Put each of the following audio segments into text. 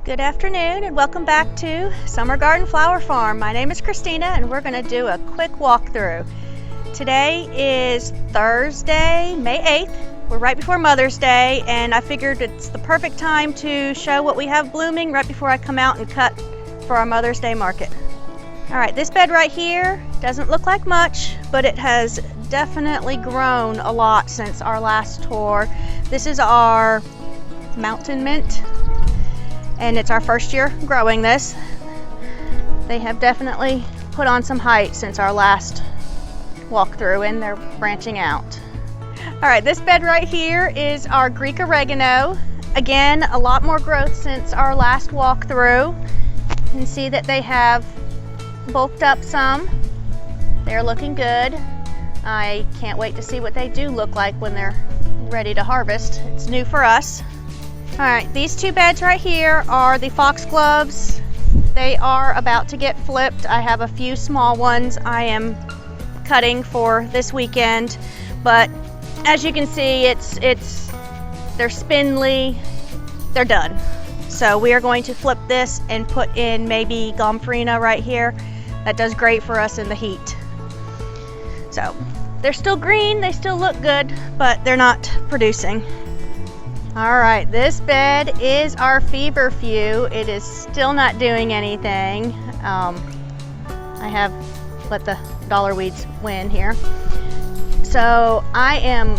Good afternoon and welcome back to Summer Garden Flower Farm. My name is Christina and we're going to do a quick walkthrough. Today is Thursday, May 8th. We're right before Mother's Day and I figured it's the perfect time to show what we have blooming right before I come out and cut for our Mother's Day market. Alright, this bed right here doesn't look like much, but it has definitely grown a lot since our last tour. This is our mountain mint. And it's our first year growing this. They have definitely put on some height since our last walkthrough and they're branching out. All right, this bed right here is our Greek oregano. Again, a lot more growth since our last walkthrough. You can see that they have bulked up some. They're looking good. I can't wait to see what they do look like when they're ready to harvest. It's new for us. All right, these two beds right here are the foxgloves. They are about to get flipped. I have a few small ones I am cutting for this weekend, but as you can see, they're spindly, they're done. So we are going to flip this and put in maybe gomphrena right here. That does great for us in the heat. So they're still green, they still look good, but they're not producing. All right, this bed is our feverfew. It is still not doing anything. I have let the dollar weeds win here. So I am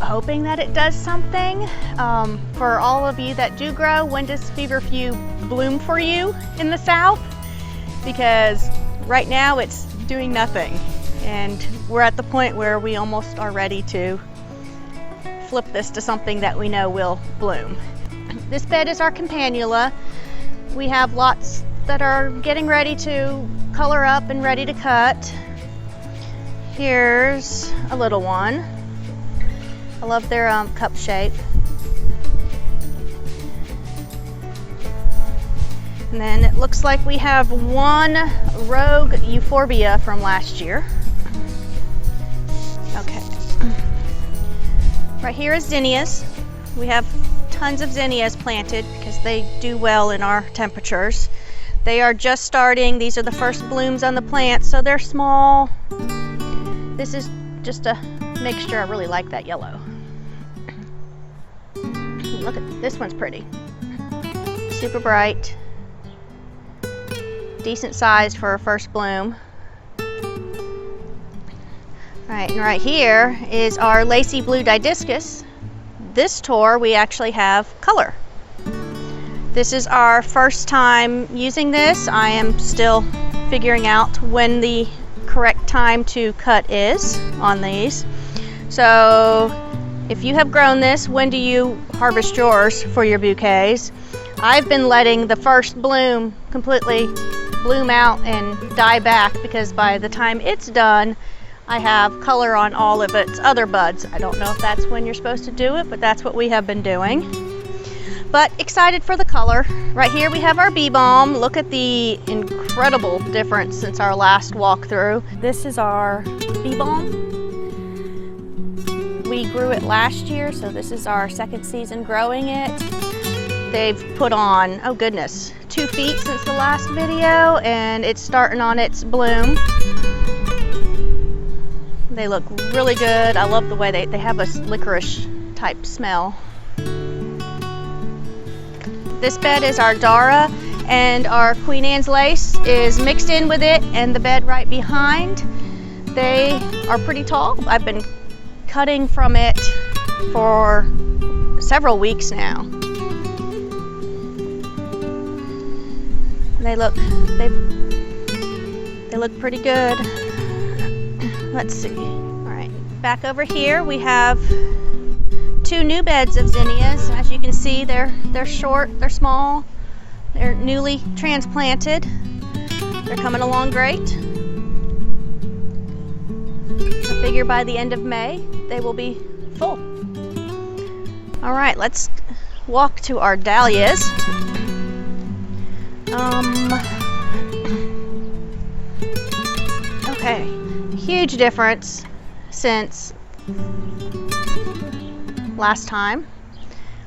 hoping that it does something. For all of you that do grow, when does feverfew bloom for you in the South? Because right now it's doing nothing. And we're at the point where we almost are ready to flip this to something that we know will bloom. This bed is our campanula. We have lots that are getting ready to color up and ready to cut. Here's a little one. I love their cup shape. And then it looks like we have one rogue euphorbia from last year. Okay. Right here is zinnias. We have tons of zinnias planted because they do well in our temperatures. They are just starting. These are the first blooms on the plant, so they're small. This is just a mixture. I really like that yellow. Look at this one's pretty. Super bright. Decent sized for a first bloom. Right, and right here is our lacy blue didiscus. This tour we actually have color. This is our first time using this. I am still figuring out when the correct time to cut is on these. So if you have grown this, when do you harvest yours for your bouquets? I've been letting the first bloom completely bloom out and die back because by the time it's done, I have color on all of its other buds. I don't know if that's when you're supposed to do it, but that's what we have been doing. But excited for the color. Right here we have our bee balm. Look at the incredible difference since our last walkthrough. This is our bee balm. We grew it last year, so this is our second season growing it. They've put on, oh goodness, 2 feet since the last video, and it's starting on its bloom. They look really good. I love the way they have a licorice type smell. This bed is our Dara, and our Queen Anne's lace is mixed in with it, and the bed right behind. They are pretty tall. I've been cutting from it for several weeks now. They look pretty good. Let's see. All right, back over here we have 2 new beds of zinnias. As you can see, they're short, they're small, they're newly transplanted. They're coming along great. I figure by the end of May they will be full. All right, let's walk to our dahlias. Okay, huge difference since last time.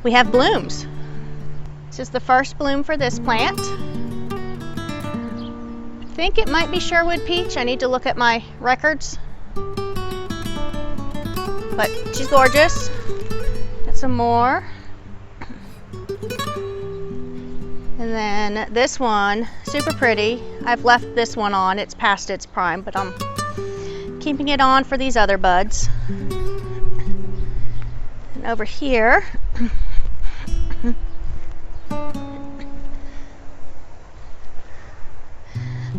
We have blooms. This is the first bloom for this plant. I think it might be Sherwood peach. I need to look at my records. But she's gorgeous. Got some more. And then this one, super pretty. I've left this one on. It's past its prime, but I'm keeping it on for these other buds. And over here,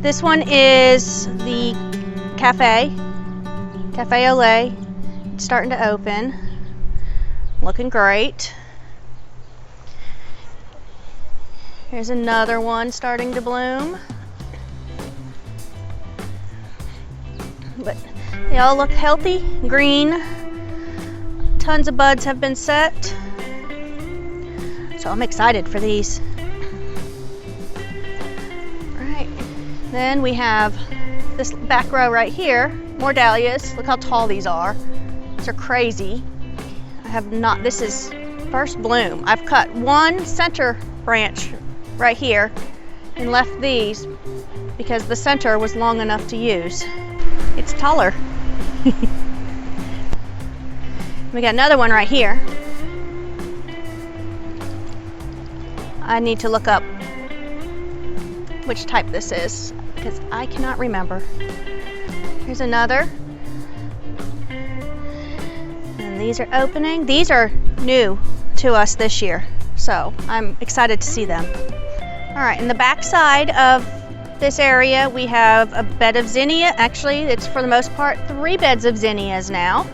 this one is the cafe au lait. It's starting to open, looking great. Here's another one starting to bloom. But they all look healthy, green. Tons of buds have been set. So I'm excited for these. Right. Then we have this back row right here, more dahlias. Look how tall these are. These are crazy. This is first bloom. I've cut one center branch right here and left these because the center was long enough to use. It's taller. We got another one right here. I need to look up which type this is because I cannot remember. Here's another. And these are opening. These are new to us this year, so I'm excited to see them. All right, in the back side of this area, we have a bed of zinnia. Actually, it's for the most part 3 beds of zinnias now,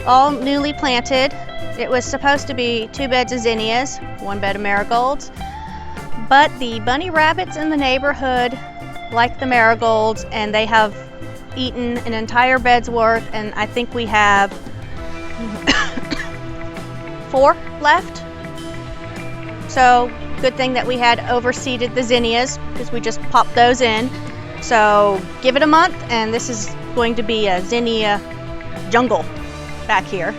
all newly planted. It was supposed to be 2 beds of zinnias, 1 bed of marigolds, but the bunny rabbits in the neighborhood like the marigolds, and they have eaten an entire bed's worth, and I think we have 4 left. So good thing that we had overseeded the zinnias because we just popped those in. So give it a month and this is going to be a zinnia jungle back here.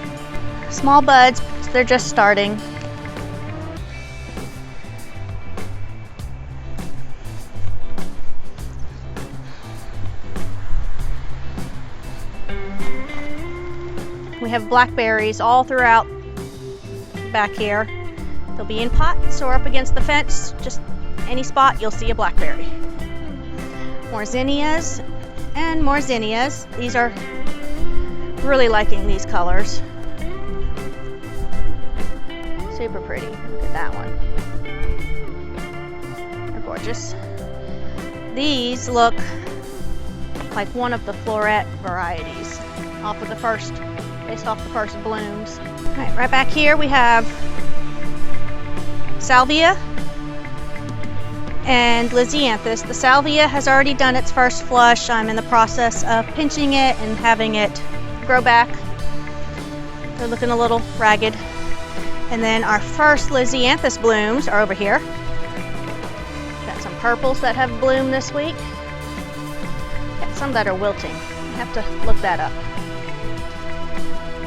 Small buds, they're just starting. We have blackberries all throughout back here. They'll be in pots or up against the fence. Just any spot you'll see a blackberry. More zinnias and more zinnias. These are really liking these colors. Super pretty. Look at that one. They're gorgeous. These look like one of the floret varieties based off the first blooms. All right back here we have Salvia and Zinnias. The Salvia has already done its first flush. I'm in the process of pinching it and having it grow back. They're looking a little ragged. And then our first Zinnias blooms are over here. Got some purples that have bloomed this week. Got some that are wilting. I have to look that up.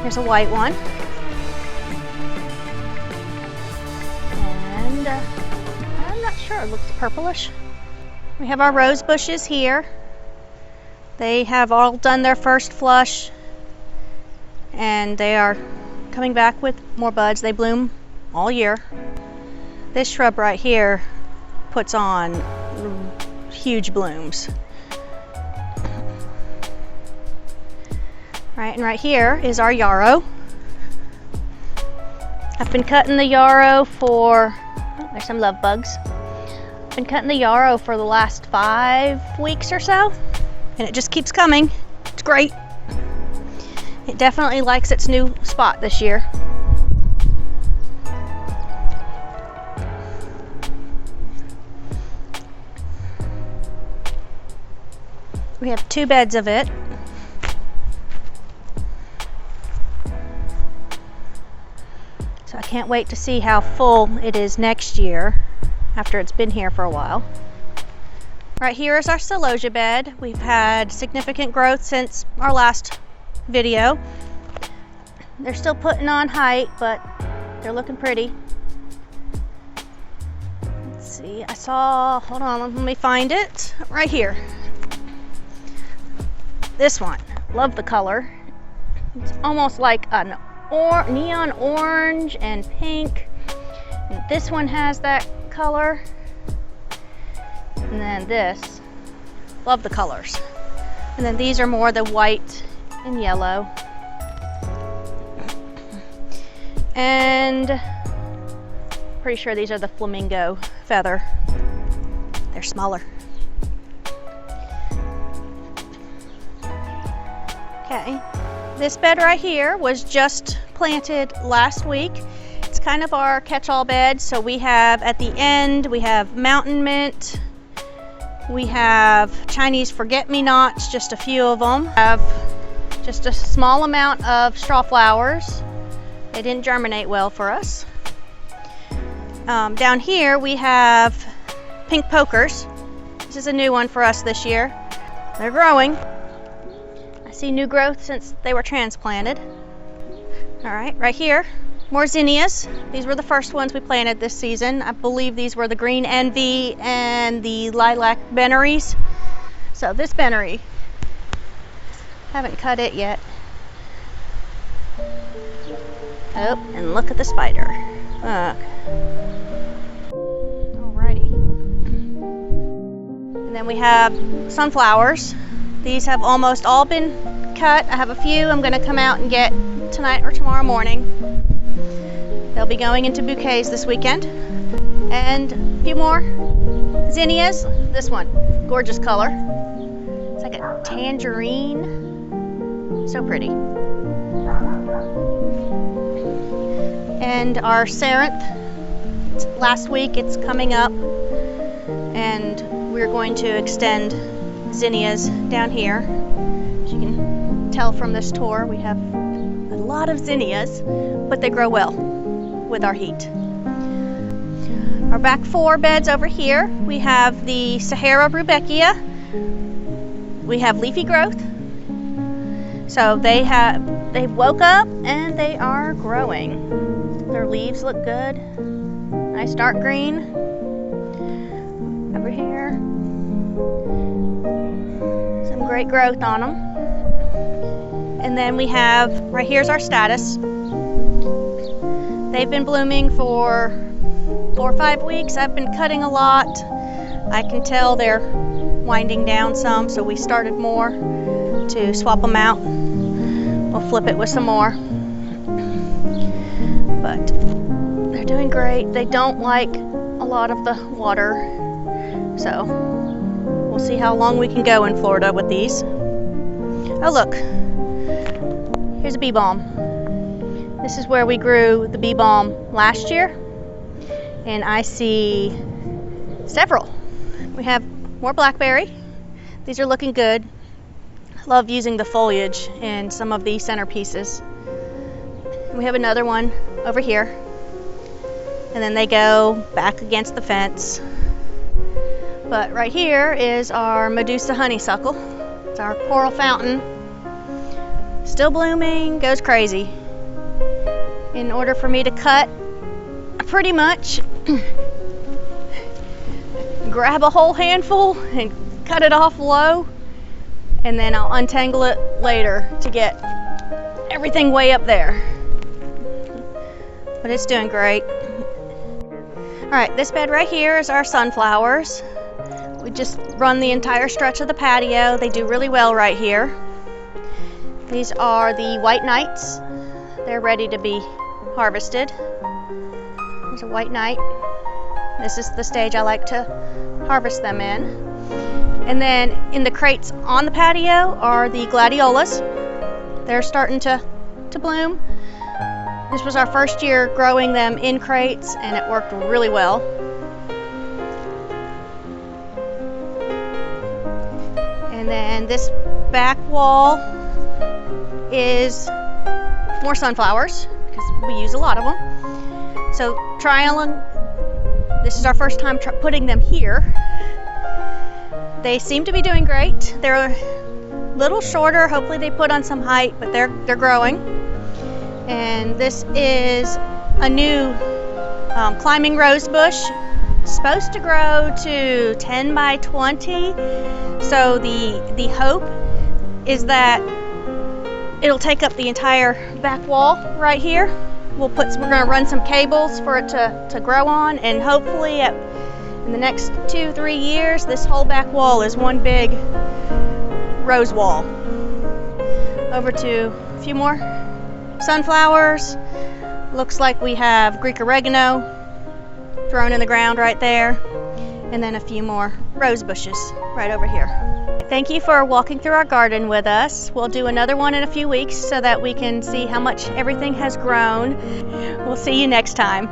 Here's a white one. And I'm not sure, it looks purplish. We have our rose bushes here. They have all done their first flush and they are coming back with more buds. They bloom all year. This shrub right here puts on huge blooms. Right, and right here is our yarrow. I've been cutting the yarrow for, oh, there's some love bugs. I've been cutting the yarrow for the last 5 weeks or so, and it just keeps coming. It's great. It definitely likes its new spot this year. We have 2 beds of it. So I can't wait to see how full it is next year after it's been here for a while. Right here is our celosia bed. We've had significant growth since our last video. They're still putting on height, but they're looking pretty. see, I saw, hold on, let me find it. Right here. This one. Love the color. It's almost like an neon orange and pink. And this one has that color. And then this. Love the colors. And then these are more the white and yellow. And pretty sure these are the flamingo feather. They're smaller. Okay, this bed right here was just planted last week. It's kind of our catch-all bed. So we have at the end, we have mountain mint, we have Chinese forget-me-nots, just a few of them. We have just a small amount of straw flowers. They didn't germinate well for us. Down here we have pink pokers. This is a new one for us this year. They're growing. I see new growth since they were transplanted. All right, right here, more zinnias. These were the first ones we planted this season. I believe these were the green envy and the lilac benneries. So this bennery, haven't cut it yet. Oh, and look at the spider. Alrighty. And then we have sunflowers. These have almost all been cut. I have a few I'm going to come out and get tonight or tomorrow morning. They'll be going into bouquets this weekend. And a few more zinnias. This one, gorgeous color. It's like a tangerine. So pretty. And our ceranth, last week, it's coming up, and we're going to extend zinnias down here. As you can tell from this tour, we have a lot of zinnias, but they grow well with our heat. Our back four beds over here, we have the Sahara rudbeckia. We have leafy growth. So they woke up and they are growing. Their leaves look good. Nice dark green. Over here. Some great growth on them. And then we have, right here's our status. They've been blooming for 4 or 5 weeks. I've been cutting a lot. I can tell they're winding down some, so we started more to swap them out. We'll flip it with some more. But they're doing great. They don't like a lot of the water, so we'll see how long we can go in Florida with these. Oh look, here's a bee balm. This is where we grew the bee balm last year, and I see several. We have more blackberry. These are looking good. I love using the foliage in some of these centerpieces. We have another one over here, and then they go back against the fence. But right here is our Medusa honeysuckle. It's our coral fountain. Still blooming, goes crazy. In order for me to cut, I pretty much grab a whole handful and cut it off low, and then I'll untangle it later to get everything way up there. But it's doing great. All right, this bed right here is our sunflowers. We just run the entire stretch of the patio. They do really well right here. These are the white knights. They're ready to be harvested. There's a white knight. This is the stage I like to harvest them in. And then in the crates on the patio are the gladiolas. They're starting to bloom. This was our first year growing them in crates, and it worked really well. And then this back wall is more sunflowers, because we use a lot of them. So this is our first time putting them here. They seem to be doing great. They're a little shorter. Hopefully they put on some height, but they're growing. And this is a new climbing rose bush. It's supposed to grow to 10 by 20. So the hope is that it'll take up the entire back wall right here. We're gonna run some cables for it to grow on, and hopefully in the next 2-3 years, this whole back wall is one big rose wall. Over to a few more sunflowers. Looks like we have Greek oregano thrown in the ground right there, and then a few more rose bushes right over here. Thank you for walking through our garden with us. We'll do another one in a few weeks so that we can see how much everything has grown. We'll see you next time.